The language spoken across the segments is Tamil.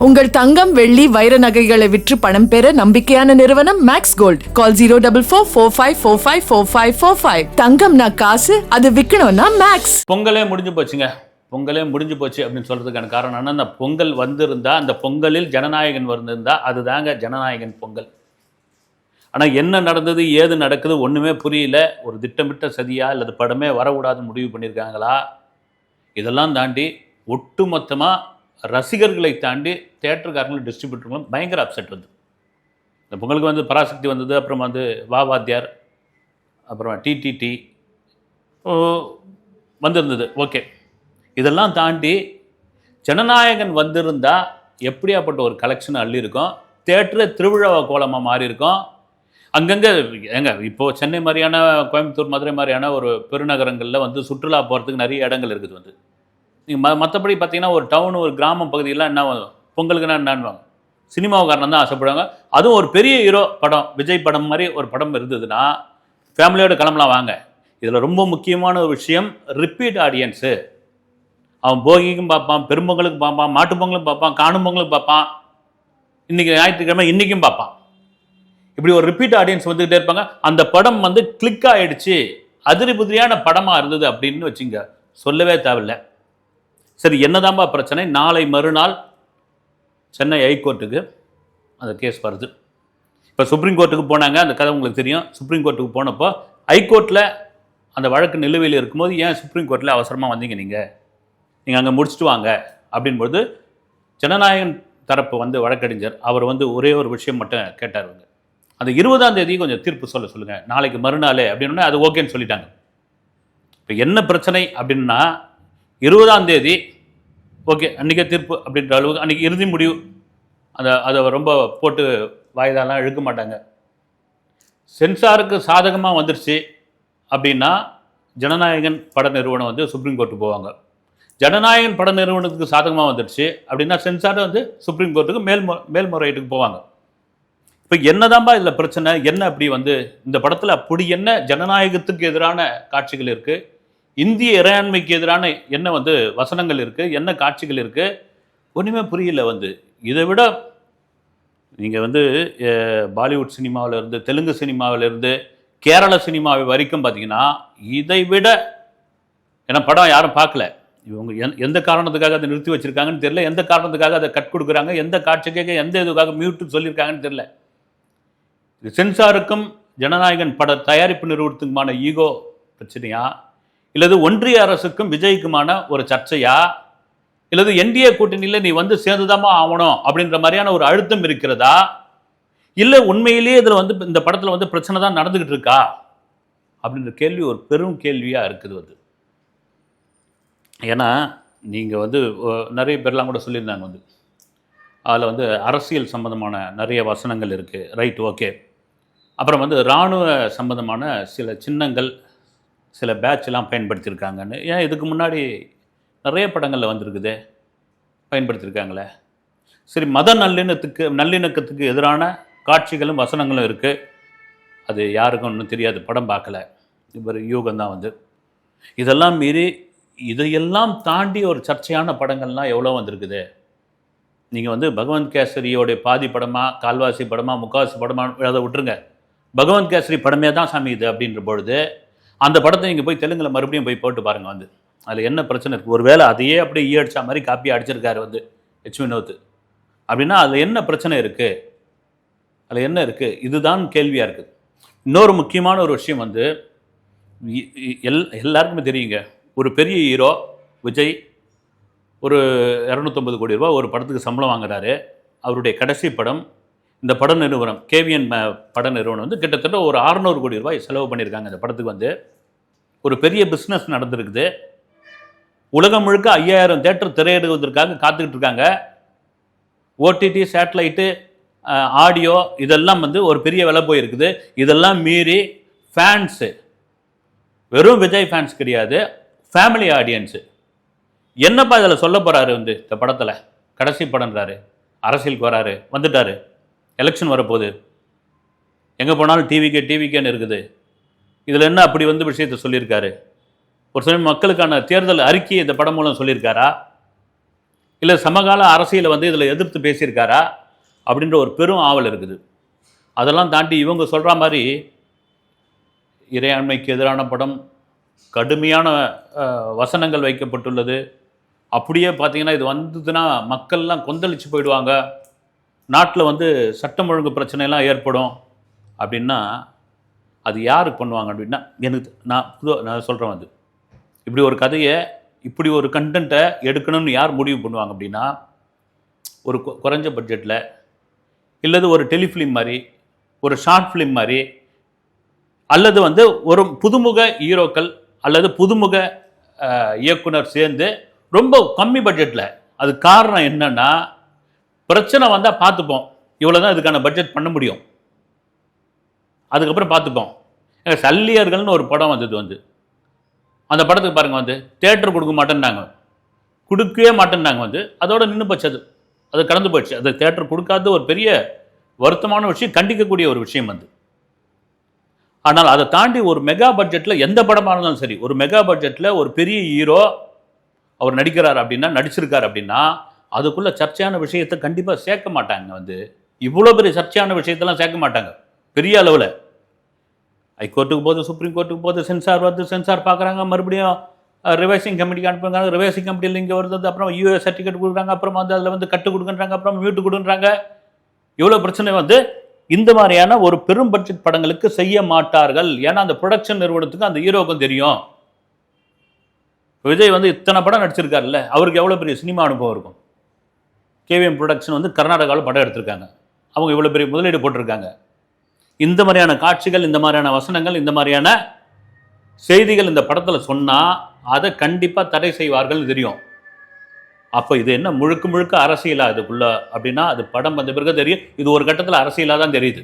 உங்கள் தங்கம் வெள்ளி வைர நகைகளை விற்று பணம் பெற நம்பிக்கையான நிறுவனம் மேக்ஸ் கோல்ட். கால் 04454545545. தங்கம்னா காசு, அது விற்கணும்னா மேக்ஸ். பொங்கலே முடிஞ்சு போச்சுங்க. பொங்கலே முடிஞ்சு போச்சு அப்படின்னு சொல்றதுக்கான காரணம் என்ன? அந்த பொங்கல் வந்திருந்தா, அந்த பொங்கலில் ஜனநாயகன் வந்திருந்தா அதுதாங்க ஜனநாயகன் பொங்கல். ஆனால் என்ன நடந்தது, ஏது நடக்குது ஒன்றுமே புரியல. ஒரு திட்டமிட்ட சதியா அல்லது படமே வரக்கூடாதுன்னு முடிவு பண்ணியிருக்காங்களா? இதெல்லாம் தாண்டி ஒட்டுமொத்தமாக ரசிகர்களை தாண்டி தியேட்டருக்காரங்களும் டிஸ்ட்ரிபியூட்டர்களும் பயங்கர அப்செட் வந்து. இந்த பொங்கலுக்கு வந்து பராசக்தி வந்தது, அப்புறம் வந்து வாத்தியார், அப்புறம் டிடிடி வந்திருந்தது. ஓகே, இதெல்லாம் தாண்டி ஜனநாயகன் வந்திருந்தால் எப்படியாப்பட்ட ஒரு கலெக்ஷன் அள்ளியிருக்கும். தியேட்டரு திருவிழா கோலமாக மாறி இருக்கும். அங்கங்கே இப்போது சென்னை மாதிரியான, கோயம்புத்தூர், மதுரை மாதிரியான ஒரு பெருநகரங்களில் வந்து சுற்றுலா போகிறதுக்கு நிறைய இடங்கள் இருக்குது வந்து. நீங்கள் மற்றபடி பார்த்தீங்கன்னா ஒரு டவுன், ஒரு கிராமம் பகுதியெல்லாம் என்ன பொங்கலுக்குன்னா என்னன்னுவாங்க, சினிமாவுக்காரன் தான் ஆசைப்படுவாங்க. அதுவும் ஒரு பெரிய ஹீரோ படம், விஜய் படம் மாதிரி ஒரு படம் இருந்ததுன்னா ஃபேமிலியோடு கிளம்பலாம் வாங்க. இதில் ரொம்ப முக்கியமான ஒரு விஷயம், ரிப்பீட் ஆடியன்ஸு. அவன் போகிக்கும் பார்ப்பான், பெரும்பொங்கலுக்கு பார்ப்பான், மாட்டு பொங்கலுக்கு பார்ப்பான், காணும் பொங்கலுக்கு பார்ப்பான், இன்றைக்கி ஞாயிற்றுக்கிழமை இன்றைக்கும் பார்ப்பான். இப்படி ஒரு ரிப்பீட் ஆடியன்ஸ் வந்துக்கிட்டே இருப்பாங்க. அந்த படம் வந்து கிளிக் ஆகிடுச்சு, அதிரி புதிரியான படமாக இருந்தது அப்படின்னு வச்சுங்க, சொல்லவே தேவையில்லை. சரி, என்னதான்பா பிரச்சனை? நாளை மறுநாள் சென்னை ஹைகோர்ட்டுக்கு அந்த கேஸ் வருது. இப்போ சுப்ரீம் கோர்ட்டுக்கு போனாங்க, அந்த கதை உங்களுக்கு தெரியும். சுப்ரீம் கோர்ட்டுக்கு போனப்போ ஹைகோர்ட்டில் அந்த வழக்கு நிலுவையில் இருக்கும்போது, ஏன் சுப்ரீம் கோர்ட்டில் அவசரமாக வந்தீங்க, நீங்கள் அங்கே முடிச்சுட்டு வாங்க அப்படின்போது ஜனநாயகன் தரப்பு வந்து வழக்கறிஞர் அவர் வந்து ஒரே ஒரு விஷயம் மட்டும் கேட்டார். அந்த 20ஆம் தேதி கொஞ்சம் தீர்ப்பு சொல்லுங்கள், நாளைக்கு மறுநாள் அப்படின்னா அது ஓகேன்னு சொல்லிட்டாங்க. இப்போ என்ன பிரச்சனை அப்படின்னா, 20ஆம் தேதி ஓகே, அன்றைக்கே தீர்ப்பு அப்படின்ற அளவுக்கு அன்றைக்கி இறுதி முடிவு. அதை ரொம்ப போட்டு வாய்தாலாம் இழுக்க மாட்டாங்க. சென்சாருக்கு சாதகமாக வந்துருச்சு அப்படின்னா ஜனநாயகன் பட நிறுவனம் வந்து சுப்ரீம் கோர்ட்டுக்கு போவாங்க. ஜனநாயகன் பட நிறுவனத்துக்கு சாதகமாக வந்துருச்சு அப்படின்னா சென்சார் வந்து சுப்ரீம் கோர்ட்டுக்கு மேல்முறையீட்டுக்கு போவாங்க. இப்போ என்னதான்பா இதில் பிரச்சனை? என்ன அப்படி வந்து இந்த படத்தில் அப்படி என்ன ஜனநாயகத்துக்கு எதிரான காட்சிகள் இருக்குது, இந்திய இறையாண்மைக்கு எதிரான என்ன வந்து வசனங்கள் இருக்குது, என்ன காட்சிகள் இருக்குது, ஒன்றுமே புரியல வந்து. இதை விட நீங்கள் வந்து பாலிவுட் சினிமாவிலேருந்து, தெலுங்கு சினிமாவிலேருந்து, கேரள சினிமாவை வரைக்கும் பார்த்தீங்கன்னா இதை விட, ஏன்னா படம் யாரும் பார்க்கல, இவங்க எந்த காரணத்துக்காக அதை நிறுத்தி வச்சுருக்காங்கன்னு தெரியல, எந்த காரணத்துக்காக அதை கட் கொடுக்குறாங்க, எந்த காட்சிக்காக எந்த இதுக்காக மியூட்டுன்னு சொல்லியிருக்காங்கன்னு தெரியல. சென்சாருக்கும் ஜனநாயகன் பட தயாரிப்பு நிறுவனத்துக்குமான ஈகோ பிரச்சனையா, இல்லது ஒன்றிய அரசுக்கும் விஜய்க்குமான ஒரு சர்ச்சையா, இல்லது என்டிஏ கூட்டணியில் நீ வந்து சேர்ந்துதாமா ஆகணும் அப்படின்ற மாதிரியான ஒரு அழுத்தம் இருக்கிறதா, இல்லை உண்மையிலேயே இதில் வந்து இந்த படத்தில் வந்து பிரச்சனை தான் நடந்துக்கிட்டு இருக்கா அப்படின்ற கேள்வி ஒரு பெரும் கேள்வியாக இருக்குது வந்து. ஏன்னா நீங்கள் வந்து நிறைய பேர்லாம் கூட சொல்லியிருந்தாங்க வந்து, அதில் வந்து அரசியல் சம்மந்தமான நிறைய வசனங்கள் இருக்குது, ரைட், ஓகே. அப்புறம் வந்து இராணுவ சம்மந்தமான சில சின்னங்கள், சில பேட்ச்லாம் பயன்படுத்தியிருக்காங்கன்னு. ஏன் இதுக்கு முன்னாடி நிறைய படங்களில் வந்திருக்குதே, பயன்படுத்தியிருக்காங்களே. சரி, மத நல்லிணக்கத்துக்கு எதிரான காட்சிகளும் வசனங்களும் இருக்குது. அது யாருக்கும் ஒன்றும் தெரியாது, படம் பார்க்கல, இவர் யூகம்தான் வந்து. இதெல்லாம் மீறி இதையெல்லாம் தாண்டி ஒரு சர்ச்சையான படங்கள்லாம் எவ்வளோ வந்திருக்குது. நீங்கள் வந்து பகவந்த் கேசரியோடைய பாதி படமாக, கால்வாசி படமாக, முக்கால்வாசி படமாக அதை விட்டுருங்க. பகவந்த் கேசரி படமே தான் சாமி இது அப்படின்ற பொழுது அந்த படத்தை நீங்கள் போய் தெலுங்கில் மறுபடியும் போய் போட்டு பாருங்கள் வந்து, அதில் என்ன பிரச்சனை இருக்குது. ஒரு வேளை அதையே அப்படியே அடித்தா மாதிரி காப்பி அடிச்சிருக்காரு வந்து ஹெச் வினோத் அப்படின்னா அதில் என்ன பிரச்சனை இருக்குது, அதில் என்ன இருக்குது, இதுதான் கேள்வியாக இருக்குது. இன்னொரு முக்கியமான ஒரு விஷயம் வந்து, எல்லாருக்குமே தெரியுங்க, ஒரு பெரிய ஹீரோ விஜய் ஒரு 250 கோடி ரூபா ஒரு படத்துக்கு சம்பளம் வாங்குறாரு. அவருடைய கடைசி படம், இந்த பட நிறுவனம் கேவிஎன் பட நிறுவனம் வந்து கிட்டத்தட்ட ஒரு 600 கோடி ரூபாய் செலவு பண்ணியிருக்காங்க இந்த படத்துக்கு வந்து. ஒரு பெரிய பிஸ்னஸ் நடந்திருக்குது. உலகம் முழுக்க 5000 தேட்டர் திரையிடுவதற்காக காத்துக்கிட்டு இருக்காங்க. ஓடிடி, சேட்டலைட்டு, ஆடியோ இதெல்லாம் வந்து ஒரு பெரிய விலை போயிருக்குது. இதெல்லாம் மீறி ஃபேன்ஸு, வெறும் விஜய் ஃபேன்ஸ் கிடையாது, ஃபேமிலி ஆடியன்ஸு, என்னப்பா இதில் சொல்ல போகிறாரு வந்து இந்த படத்தில், கடைசி படம்ன்றாரு, அரசியலுக்கு வராரு, வந்துட்டார், எலெக்ஷன் வரப்போகுது, எங்கே போனாலும் டிவிக்கேன்னு இருக்குது. இதில் என்ன அப்படி வந்து விஷயத்தை சொல்லியிருக்காரு? ஒரு சமயம் மக்களுக்கான தேர்தல் அறிக்கையை இந்த படம் மூலம் சொல்லியிருக்காரா? இல்லை சமகால அரசியலை வந்து இதில் எதிர்த்து பேசியிருக்காரா அப்படின்ற ஒரு பெரும் ஆவல் இருக்குது. அதெல்லாம் தாண்டி இவங்க சொல்கிற மாதிரி இறையாண்மைக்கு எதிரான படம், கடுமையான வசனங்கள் வைக்கப்பட்டுள்ளது. அப்படியே பார்த்தீங்கன்னா இது வந்ததுன்னா மக்கள்லாம் கொந்தளிச்சு போயிடுவாங்க, நாட்டில் வந்து சட்டம் ஒழுங்கு பிரச்சனைலாம் ஏற்படும் அப்படின்னா அது யாருக்கு பண்ணுவாங்க அப்படின்னா, எனக்கு நான் சொல்கிறேன் வந்து இப்படி ஒரு கதையை இப்படி ஒரு கண்டென்ட்டை எடுக்கணும்னு யார் முடிவு பண்ணுவாங்க அப்படின்னா, ஒரு குறைஞ்ச பட்ஜெட்டில் இல்லது ஒரு டெலிஃபிலிம் மாதிரி, ஒரு ஷார்ட் ஃபிலிம் மாதிரி, அல்லது வந்து ஒரு புதுமுக ஹீரோக்கள் அல்லது புதுமுக இயக்குனர் சேர்ந்து ரொம்ப கம்மி பட்ஜெட்டில். அது காரணம் என்னன்னா, பிரச்சனை வந்தால் பார்த்துப்போம், இவ்வளோ தான் இதுக்கான பட்ஜெட் பண்ண முடியும், அதுக்கப்புறம் பார்த்துப்போம். சல்லியர்கள்னு ஒரு படம் வந்தது வந்து, அந்த படத்துக்கு பாருங்கள் வந்து தியேட்டர் கொடுக்க மாட்டேன்னாங்க, கொடுக்கவே மாட்டேன்னாங்க வந்து, அதோட நின்று போச்சு. அது கடந்து போச்சு. அது தியேட்டர் கொடுக்காத ஒரு பெரிய வருத்தமான விஷயம், கண்டிக்கக்கூடிய ஒரு விஷயம் வந்து. ஆனால் அதை தாண்டி ஒரு மெகா பட்ஜெட்டில் எந்த படமாக இருந்தாலும் சரி, ஒரு மெகா பட்ஜெட்டில் ஒரு பெரிய ஹீரோ அவர் நடிக்கிறார் அப்படின்னா, நடிச்சிருக்கார் அப்படின்னா, அதுக்குள்ளே சர்ச்சையான விஷயத்தை கண்டிப்பாக சேர்க்க மாட்டாங்க வந்து. இவ்வளோ பெரிய சர்ச்சையான விஷயத்தெல்லாம் சேர்க்க மாட்டாங்க பெரிய அளவில். ஹைகோர்ட்டுக்கு போது, சுப்ரீம் கோர்ட்டுக்கு போது, சென்சார் வருது, சென்சார் பார்க்குறாங்க, மறுபடியும் ரிவைசிங் கமிட்டிக்கு அனுப்புறாங்க, ரிவைசிங் கமிட்டியில் இங்கே வருது, அப்புறம் யூஎஸ் சர்டிஃபிகேட் கொடுக்குறாங்க, அப்புறம் வந்து அதில் வந்து கட்டு கொடுக்குறாங்க, அப்புறம் மியூட்டு கொடுக்குறாங்க. இவ்வளோ பிரச்சனை வந்து இந்த மாதிரியான ஒரு பெரும் பட்ஜெட் படங்களுக்கு செய்ய மாட்டார்கள். ஏன்னா அந்த ப்ரொடக்ஷன் நிறுவனத்துக்கு அந்த ஹீரோக்கும் தெரியும். விஜய் வந்து இத்தனை படம் நடிச்சிருக்காருல்ல, அவருக்கு எவ்வளோ பெரிய சினிமா அனுபவம் இருக்கும். கேவிஎம் ப்ரொடக்ஷன் வந்து கர்நாடகாவில் படம் எடுத்திருக்காங்க, அவங்க இவ்வளோ பெரிய முதலீடு போட்டிருக்காங்க. இந்த மாதிரியான காட்சிகள், இந்த மாதிரியான வசனங்கள், இந்த மாதிரியான செய்திகள் இந்த படத்தில் சொன்னால் அதை கண்டிப்பாக தடை செய்வார்கள் தெரியும். அப்போ இது என்ன முழுக்க முழுக்க அரசியலாக இதுக்குள்ள அப்படின்னா, அது படம் வந்த பிறகு தெரியும். இது ஒரு கட்டத்தில் அரசியலாக தான் தெரியுது.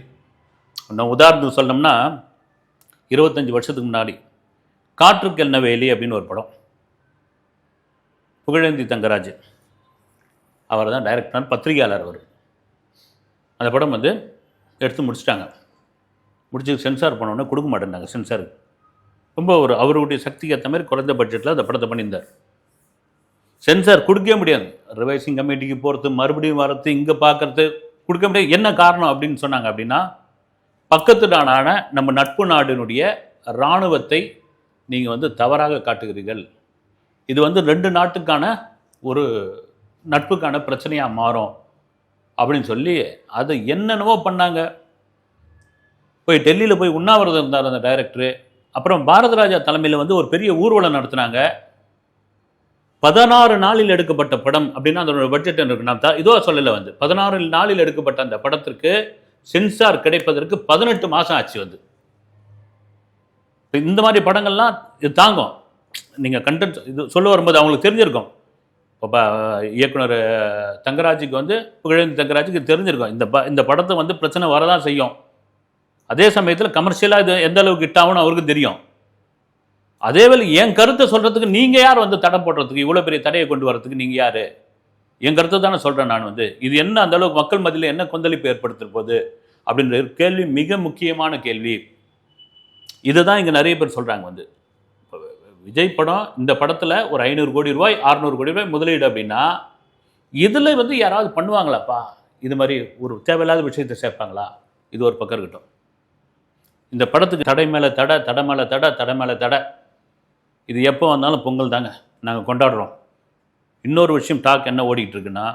நான் உதாரணத்துக்கு சொல்லணும்னா, 25 வருஷத்துக்கு முன்னாடி காற்றுக்கு என்ன வேலி அப்படின்னு ஒரு படம், புகழேந்தி தங்கராஜ் அவர் தான் டைரக்டர், பத்திரிகையாளர் அவர். அந்த படம் வந்து எடுத்து முடிச்சிட்டாங்க. முடிச்சு சென்சார் பண்ணோன்னே கொடுக்க மாட்டேன்னாங்க சென்சாருக்கு. ரொம்ப ஒரு அவருடைய சக்திக்கு ஏற்ற மாதிரி குறைந்த பட்ஜெட்டில் அந்த படத்தை பண்ணியிருந்தார். சென்சார் கொடுக்கவே முடியாது. ரிவைசிங் கமிட்டிக்கு போகிறது, மறுபடியும் வரது, இங்கே பார்க்கறது, கொடுக்க முடியாது. என்ன காரணம் அப்படின்னு சொன்னாங்க அப்படின்னா, பக்கத்து நாடான நம்ம நட்பு நாடினுடைய இராணுவத்தை நீங்கள் வந்து தவறாக காட்டுகிறீர்கள், இது வந்து 2 நாட்டுக்கான ஒரு நட்புக்கான பிரச்சனையாக மாறும் அப்படின்னு சொல்லி அதை என்னென்னவோ பண்ணாங்க. போய் டெல்லியில் போய் உண்ணாவிரதம் இருந்தார் அந்த டைரக்டரு. அப்புறம் பாரதிராஜா தலைமையில் வந்து ஒரு பெரிய ஊர்வலம் நடத்தினாங்க. 16 நாளில் எடுக்கப்பட்ட படம் அப்படின்னா அதோட பட்ஜெட் இருக்கு. நான் இதோ சொல்லலை வந்து 16 நாளில் எடுக்கப்பட்ட அந்த படத்திற்கு சென்சார் கிடைப்பதற்கு 18 மாதம் ஆச்சு வந்து. இந்த மாதிரி படங்கள்லாம் இது தாங்கும். நீங்கள் கண்டென்ட் இது சொல்ல வரும்போது அவங்களுக்கு தெரிஞ்சிருக்கும். இப்போ இயக்குனர் தங்கராஜுக்கு வந்து, புகழேந்தி தங்கராஜுக்கு தெரிஞ்சிருக்கும் இந்த படத்தை வந்து பிரச்சனை வரதான் செய்யும். அதே சமயத்தில் கமர்ஷியலாக இது எந்த அளவுக்கு ஹிட் ஆகும்னு அவருக்கு தெரியும். அதேவேளை என் கருத்தை சொல்கிறதுக்கு நீங்கள் யார் வந்து தடை போடுறதுக்கு, இவ்வளோ பெரிய தடையை கொண்டு வரதுக்கு நீங்கள் யார்? என் கருத்தை தானே சொல்கிறேன் நான் வந்து. இது என்ன அந்த அளவுக்கு மக்கள் மத்தியில் என்ன கொந்தளிப்பு ஏற்படுத்த போகுது அப்படின்ற கேள்வி மிக முக்கியமான கேள்வி. இதை தான் இங்கே நிறைய பேர் சொல்கிறாங்க வந்து, விஜய் படம் இந்த படத்தில் ஒரு 500 கோடி ரூபாய் 600 கோடி ரூபாய் முதலீடு அப்படின்னா, இதில் வந்து யாராவது பண்ணுவாங்களாப்பா? இது மாதிரி ஒரு தேவையில்லாத விஷயத்தை சேர்ப்பாங்களா? இது ஒரு பக்கம் இருக்கட்டும். இந்த படத்துக்கு தடை மேலே தடை, தடை மேலே தடை, தடை மேலே தடை. இது எப்போ வந்தாலும் பொங்கல் தாங்க நாங்கள் கொண்டாடுறோம். இன்னொரு விஷயம் டாக் என்ன ஓடிக்கிட்டு இருக்குன்னா,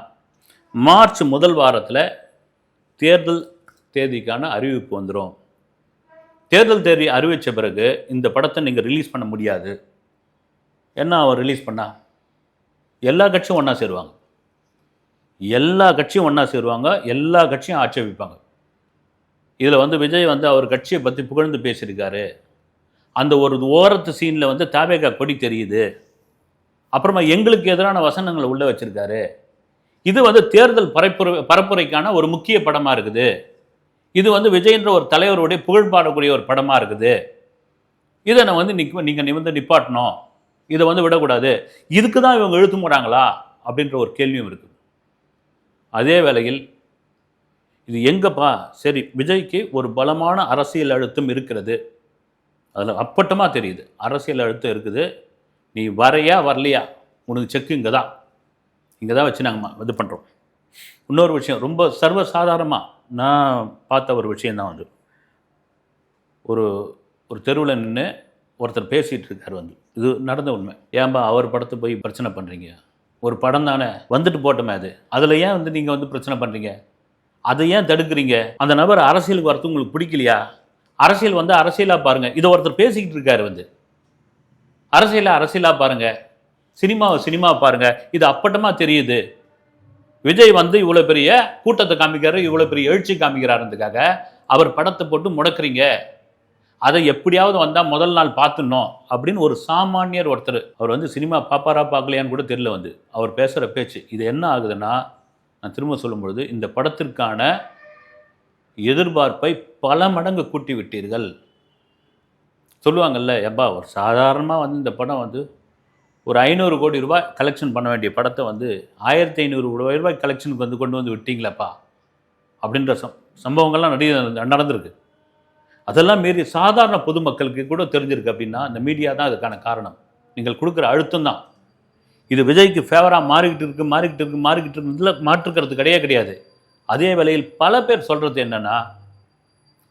மார்ச் முதல் வாரத்தில் தேர்தல் தேதிக்கான அறிவிப்பு வந்துடும். தேர்தல் தேதி அறிவித்த பிறகு இந்த படத்தை நீங்கள் ரிலீஸ் பண்ண முடியாது. என்ன அவர் ரிலீஸ் பண்ணா? எல்லா கட்சியும் ஒன்றா சேருவாங்க, எல்லா கட்சியும் ஒன்றா சேருவாங்க, எல்லா கட்சியும் ஆட்சேபிப்பாங்க. இதில் வந்து விஜய் வந்து அவர் கட்சியை பற்றி புகழ்ந்து பேசியிருக்காரு. அந்த ஒரு ஓரத்து சீனில் வந்து தாவேகா கொடி தெரியுது. அப்புறமா எங்களுக்கு எதிரான வசனங்களை உள்ளே வச்சுருக்காரு. இது வந்து தேர்தல் பரப்புரைக்கான ஒரு முக்கிய படமாக இருக்குது. இது வந்து விஜய்ன்ற ஒரு தலைவருடைய புகழ் பாடக்கூடிய ஒரு படமாக இருக்குது. இதை நான் வந்து நீங்கள் வந்து நிப்பாட்டணும், இதை வந்து விடக்கூடாது. இதுக்கு தான் இவங்க இழுத்து போகிறாங்களா அப்படின்ற ஒரு கேள்வியும் இருக்குது. அதே வேளையில் இது எங்கப்பா? சரி, விஜய்க்கு ஒரு பலமான அரசியல் அழுத்தம் இருக்கிறது, அதில் அப்பட்டமாக தெரியுது. அரசியல் அழுத்தம் இருக்குது. நீ வரையா வரலையா, உனக்கு செக்கு இங்கே தான். இங்கே தான் வச்சு நாங்கள் இது பண்ணுறோம். இன்னொரு விஷயம் ரொம்ப சர்வசாதாரணமாக நான் பார்த்த ஒரு விஷயந்தான் வந்து, ஒரு ஒரு தெருவில் நின்று ஒருத்தர் பேசிகிட்டு இருக்கார் வந்து, இது நடந்த உண்மை. ஏன்பா அவர் படத்தை போய் பிரச்சனை பண்ணுறீங்க? ஒரு படம் தானே, வந்துட்டு போட்டோமே அது, அதில் ஏன் வந்து நீங்கள் வந்து பிரச்சனை பண்ணுறீங்க? அதை ஏன் தடுக்கிறீங்க? அந்த நபர் அரசியலுக்கு வரது உங்களுக்கு பிடிக்கலையா? அரசியல் வந்து அரசியலாக பாருங்கள். இதை ஒருத்தர் பேசிக்கிட்டு இருக்காரு வந்து, அரசியலாக பாருங்கள், சினிமாவை பாருங்கள். இது அப்பட்டமாக தெரியுது. விஜய் வந்து இவ்வளோ பெரிய கூட்டத்தை காமிக்கிறாரு, இவ்வளோ பெரிய எழுச்சி காமிக்கிறாருன்றதுக்காக அவர் படத்தை போட்டு முடக்கிறீங்க. அதை எப்படியாவது வந்தால் முதல் நாள் பார்த்துடணும் அப்படின்னு ஒரு சாமானியர் ஒருத்தர், அவர் வந்து சினிமா பார்ப்பாரா பார்க்கலையான்னு கூட தெரியல வந்து, அவர் பேசுகிற பேச்சு. இது என்ன ஆகுதுன்னா, நான் திரும்ப சொல்லும்பொழுது, இந்த படத்திற்கான எதிர்பார்ப்பை பல மடங்கு கூட்டி விட்டீர்கள். சொல்லுவாங்கல்ல, எப்பா ஒரு சாதாரணமாக வந்து இந்த படம் வந்து ஒரு 500 கோடி ரூபாய் கலெக்ஷன் பண்ண வேண்டிய படத்தை வந்து 1500 ரூபாய் கலெக்ஷனுக்கு வந்து கொண்டு வந்து விட்டீங்களப்பா அப்படின்ற சம்பவங்கள்லாம் நடந்திருக்கு. அதெல்லாம் மீறி சாதாரண பொதுமக்களுக்கு கூட தெரிஞ்சிருக்கு அப்படின்னா அந்த மீடியா தான் அதுக்கான காரணம். நீங்கள் கொடுக்குற அழுத்தம் தான். இது விஜய்க்கு ஃபேவராக மாறிக்கிட்டு இருக்குதுல மாற்றுக்கிறது கிடையாது. அதே வேளையில் பல பேர் சொல்கிறது என்னென்னா,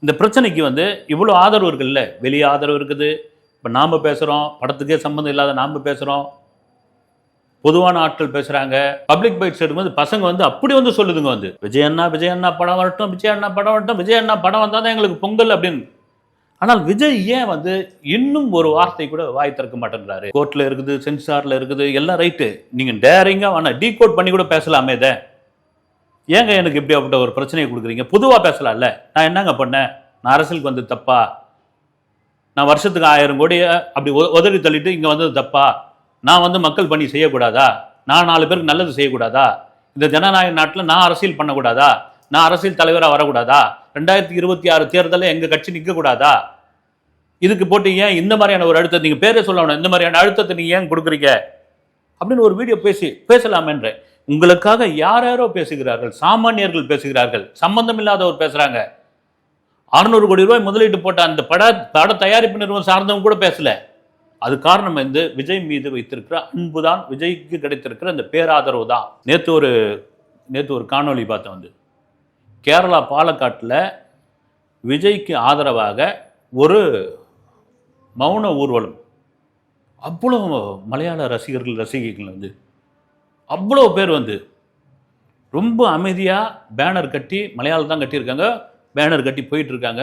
இந்த பிரச்சனைக்கு வந்து இவ்வளோ ஆதரவு இருக்குல்ல, வெளியே ஆதரவு இருக்குது. இப்போ நாம் பேசுகிறோம், படத்துக்கே சம்மந்தம் இல்லாத நாம் பேசுகிறோம், பொதுவான ஆட்கள் பேசுகிறாங்க. பப்ளிக் பைட்ஸ் எடுக்கும்போது பசங்க வந்து அப்படி வந்து சொல்லுதுங்க வந்து, விஜய் அண்ணா படம் வரட்டும், விஜய் அண்ணா படம் வந்தால் தான் எங்களுக்கு பொங்கல் அப்படின்னு. ஆனால் விஜய் ஏன் வந்து இன்னும் ஒரு வார்த்தை கூட வாய் திறக்க மாட்டேங்கிறாரு? கோர்ட்டில் இருக்குது, சென்சாரில் இருக்குது, எல்லாம் ரைட்டு. நீங்கள் டேரிங்காக வேணாம், டீகோட் பண்ணி கூட பேசலாமே. இதை ஏங்க எனக்கு இப்படி அப்பட்ட ஒரு பிரச்சனையை கொடுக்குறீங்க? பொதுவாக பேசலாம்ல. நான் என்னங்க பண்ணேன்? நான் அரசியலுக்கு வந்து தப்பா? நான் வருஷத்துக்கு 1000 கோடி அப்படி உதறி தள்ளிட்டு இங்கே வந்தது தப்பா? நான் வந்து மக்கள் பணி செய்யக்கூடாதா? நான் 4 பேருக்கு நல்லது செய்யக்கூடாதா? இந்த ஜனநாயக நாட்டில் நான் அரசியல் பண்ணக்கூடாதா? நான் அரசியல் தலைவராக வரக்கூடாதா? 2026 தேர்தலில் எங்கள் கட்சி நிற்கக்கூடாதா? இதுக்கு போட்டு ஏன் இந்த மாதிரியான ஒரு அழுத்தத்தை, நீங்கள் பேரே சொல்லணும், இந்த மாதிரியான அழுத்தத்தை நீங்கள் ஏன் கொடுக்குறீங்க அப்படின்னு ஒரு வீடியோ பேசலாமேன்ற. உங்களுக்காக யாரோ பேசுகிறார்கள், சாமானியர்கள் பேசுகிறார்கள், சம்பந்தம் இல்லாதவர் பேசுகிறாங்க. 600 கோடி ரூபாய் முதலீட்டு போட்ட அந்த பட தயாரிப்பு நிறுவனம் சார்ந்தவங்க கூட பேசல. அது காரணம் வந்து விஜய் மீது வைத்திருக்கிற அன்பு தான், விஜய்க்கு கிடைத்திருக்கிற அந்த பேராதரவு தான். நேற்று ஒரு காணொலி பார்த்தேன் வந்து, கேரளா பாலக்காட்டில் விஜய்க்கு ஆதரவாக ஒரு மௌன ஊர்வலம். அவ்வளோ மலையாள ரசிகைகள் வந்து அவ்வளோ பேர் வந்து ரொம்ப அமைதியாக பேனர் கட்டி, மலையாளம் தான் கட்டியிருக்காங்க, பேனர் கட்டி போயிட்டுருக்காங்க.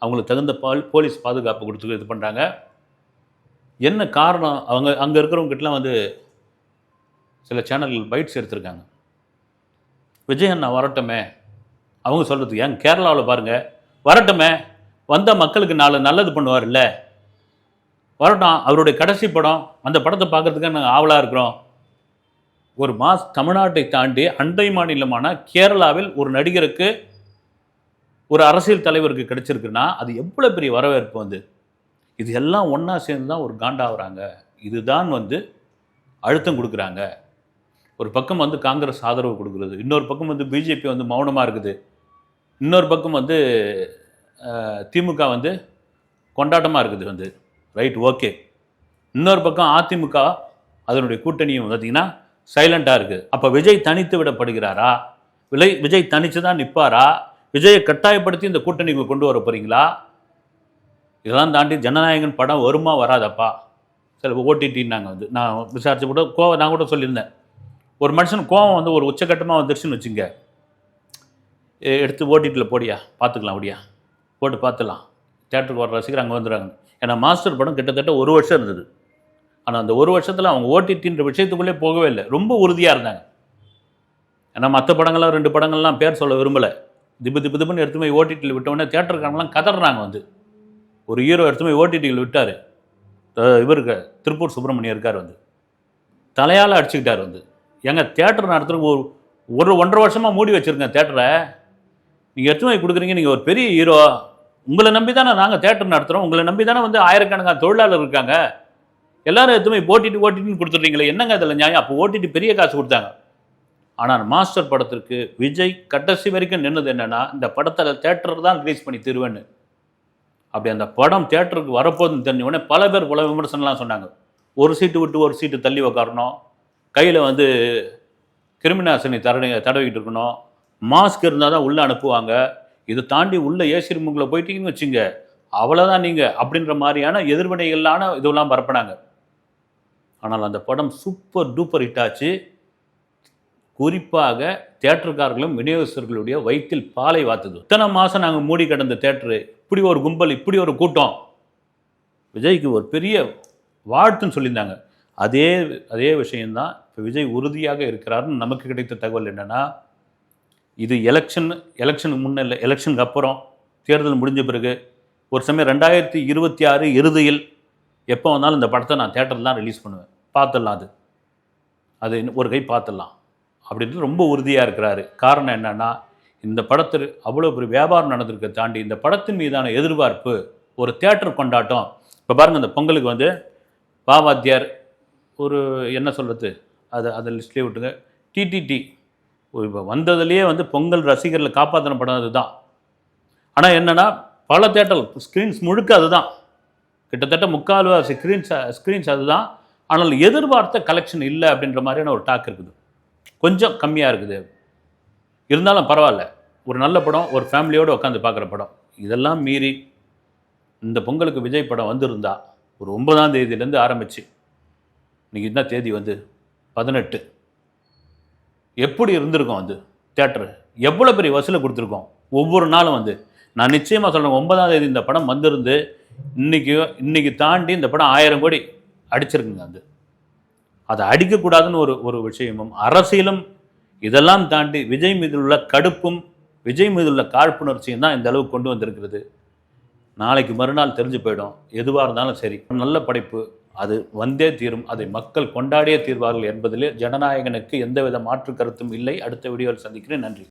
அவங்களுக்கு தகுந்த போலீஸ் பாதுகாப்பு கொடுத்து இது பண்ணுறாங்க. என்ன காரணம்? அங்கே இருக்கிறவங்ககிட்டலாம் வந்து சில சேனல்கள் பைட்ஸ் எடுத்திருக்காங்க. விஜய் அண்ணா வரட்டுமே, அவங்க சொல்கிறதுக்கு ஏன் கேரளாவில் பாருங்கள், வரட்டுமே, வந்தால் மக்களுக்கு நல்லது பண்ணுவார் இல்லை, வரட்டும், அவருடைய கடைசி படம், அந்த படத்தை பார்க்குறதுக்கு நாங்கள் ஆவலாக இருக்கிறோம். ஒரு தமிழ்நாட்டை தாண்டி அண்டை மாநிலமான கேரளாவில் ஒரு நடிகருக்கு, ஒரு அரசியல் தலைவருக்கு கிடைச்சிருக்குன்னா அது எவ்வளோ பெரிய வரவேற்பு வந்து. இது எல்லாம் ஒன்றா சேர்ந்து தான் ஒரு காண்டாகிறாங்க. இதுதான் வந்து அழுத்தம் கொடுக்குறாங்க. ஒரு பக்கம் வந்து காங்கிரஸ் ஆதரவு கொடுக்குறது, இன்னொரு பக்கம் வந்து பிஜேபி வந்து மௌனமாக இருக்குது, இன்னொரு பக்கம் வந்து திமுக வந்து கொண்டாட்டமாக இருக்குது வந்து, ரைட், ஓகே. இன்னொரு பக்கம் அதிமுக அதனுடைய கூட்டணியும் பார்த்திங்கன்னா சைலண்ட்டாக இருக்குது. அப்போ விஜய் தனித்து விடப்படுகிறாரா? விஜய் தனித்து தான் நிற்பாரா? விஜயை கட்டாயப்படுத்தி இந்த கூட்டணிக்கு கொண்டு வர போகிறீங்களா? இதெல்லாம் தாண்டி ஜனநாயகன் படம் வருமா வராதப்பா? சில ஓடிடின்னாங்க வந்து, நான் விசாரிச்சு கூட நான் கூட சொல்லியிருந்தேன், ஒரு மனுஷன் கோவம் வந்து ஒரு உச்சக்கட்டமாக வந்துருச்சுன்னு வச்சுங்க, எடுத்து ஓடிடியில் போடியா, பார்த்துக்கலாம், அப்படியா போட்டு பார்த்துலாம், தேட்டருக்கு வர ரசிகர் அங்கே வந்துடுறாங்க. ஏன்னா மாஸ்டர் படம் கிட்டத்தட்ட 1 வருஷம் இருந்தது. ஆனால் அந்த 1 வருஷத்தில் அவங்க ஓடிடின்ற விஷயத்துக்குள்ளே போகவே இல்லை, ரொம்ப உறுதியாக இருந்தாங்க. ஏன்னா மற்ற படங்கள்லாம் 2 படங்கள்லாம் பேர் சொல்ல விரும்பலை, திப்புன்னு எடுத்து போய் ஓடிடியில் விட்டோடனே தேட்டருக்காரங்களாம் கதறாங்க வந்து. ஒரு ஹீரோ எடுத்து போய் ஓடிடியில் விட்டார், இவருக்கு திருப்பூர் சுப்பிரமணியம் இருக்கார் வந்து, தலையால் அடிச்சுக்கிட்டார் வந்து. எங்கள் தேட்டர் நடத்துறதுக்கு ஒரு 1.5 வருஷமாக மூடி வச்சுருங்க தேட்டரை, நீங்கள் எடுத்து போய் கொடுக்குறீங்க, நீங்கள் ஒரு பெரிய ஹீரோ, உங்களை நம்பி தானே நாங்கள் தேட்டர் நடத்துகிறோம், உங்களை நம்பி தானே வந்து ஆயிரக்கணக்கான தொழிலாளர் இருக்காங்க, எல்லாரும் எடுத்து போய் ஓடிடின்னு கொடுத்துட்றீங்களே, என்னங்க அதில் நியாயம்? அப்போ ஓடிடி பெரிய காசு கொடுத்தாங்க. ஆனால் மாஸ்டர் படத்திற்கு விஜய் கடைசி வரைக்கும் நின்னது என்னென்னா, இந்த படத்தில் தேட்டர் தான் ரிலீஸ் பண்ணி தருவேன்னு. அப்படி அந்த படம் தேட்டருக்கு வரப்போதுன்னு தெரிஞ்ச உடனே பல பேர் பல விமர்சனம்லாம் சொன்னாங்க. ஒரு சீட்டு விட்டு ஒரு சீட்டு தள்ளி உக்காரணும், கையில் வந்து கிருமிநாசினி தடவிக்கிட்டு இருக்கணும், மாஸ்க் இருந்தால் தான் உள்ளே அனுப்புவாங்க. இதை தாண்டி உள்ள ஏசி ரூமுக்குள்ளே போயிட்டீங்கன்னு வச்சுங்க, அவ்வளோதான் நீங்கள் அப்படின்ற மாதிரியான எதிர்வினைகளான இதெல்லாம் பரப்புனாங்க. ஆனால் அந்த படம் சூப்பர் டூப்பர் ஹிட் ஆச்சு. குறிப்பாக தியேட்டருக்காரர்களும் விநியோகஸ்தர்களுடைய வயிற்றில் பாலை வாத்துது. இத்தனை மாதம் நாங்கள் மூடி கிடந்த தியேட்டரு, இப்படி ஒரு கும்பல், இப்படி ஒரு கூட்டம், விஜய்க்கு ஒரு பெரிய வாழ்த்துன்னு சொல்லியிருந்தாங்க. அதே விஷயம்தான் இப்போ விஜய் உறுதியாக இருக்கிறாருன்னு நமக்கு கிடைத்த தகவல் என்னென்னா, இது எலெக்ஷனுக்கு முன்னே இல்லை, எலெக்ஷனுக்கு அப்புறம், தேர்தல் முடிஞ்ச பிறகு ஒரு சமயம் 2026 இறுதியில் எப்போ வந்தாலும் இந்த படத்தை நான் தேட்டரில் தான் ரிலீஸ் பண்ணுவேன், பார்த்துடலாம், அது ஒரு கை பார்த்துடலாம் அப்படின்ட்டு ரொம்ப உறுதியாக இருக்கிறாரு. காரணம் என்னென்னா, இந்த படத்தில் அவ்வளோ பெரிய வியாபாரம் நடந்திருக்க தாண்டி இந்த படத்தின் மீதான எதிர்பார்ப்பு, ஒரு தியேட்டர் கொண்டாட்டம். இப்போ பாருங்கள், இந்த பொங்கலுக்கு வந்து பாவாத்தியார், ஒரு என்ன சொல்கிறது, அதை லிஸ்ட்லேயே விட்டுங்க, டிடிடி இப்போ வந்ததுலேயே வந்து பொங்கல் ரசிகர்களை காப்பாற்றின படம் அதுதான். ஆனால் என்னென்னா, பல தேட்டர் ஸ்க்ரீன்ஸ் முழுக்க அதுதான், கிட்டத்தட்ட 3/4 ஸ்க்ரீன்ஸ் அதுதான். ஆனால் எதிர்பார்த்த கலெக்ஷன் இல்லை அப்படின்ற மாதிரியான ஒரு டாக் இருக்குது, கொஞ்சம் கம்மியாக இருக்குது. இருந்தாலும் பரவாயில்ல, ஒரு நல்ல படம், ஒரு ஃபேமிலியோடு உட்காந்து பார்க்குற படம். இதெல்லாம் மீறி இந்த பொங்கலுக்கு விஜய் படம் வந்திருந்தா ஒரு 9ஆம் தேதியிலேருந்து ஆரம்பித்து இன்றைக்கி என்ன தேதி வந்து 18, எப்படி இருந்திருக்கும் வந்து தேட்டரு, எவ்வளோ பெரிய வசூலை கொடுத்துருக்கோம் ஒவ்வொரு நாளும் வந்து. நான் நிச்சயமாக சொல்கிறேன், 9ஆம் தேதி இந்த படம் வந்திருந்து இன்னைக்கு தாண்டி இந்த படம் 1000 கோடி அடிச்சிருக்குங்க. அதை அடிக்கக்கூடாதுன்னு ஒரு விஷயமும் அரசியலும் இதெல்லாம் தாண்டி விஜய் மீது உள்ள கடுப்பும் விஜய் மீது உள்ள காழ்ப்புணர்ச்சியும் தான் இந்த அளவுக்கு கொண்டு வந்திருக்கிறது. நாளைக்கு மறுநாள் தெரிஞ்சு போயிடும். எதுவாக இருந்தாலும் சரி, நல்ல படைப்பு அது வந்தே தீரும், அதை மக்கள் கொண்டாடியே தீர்வார்கள் என்பதிலே ஜனநாயகனுக்கு எந்தவித மாற்று கருத்தும் இல்லை. அடுத்த வீடியோவில் சந்திக்கிறேன். நன்றி.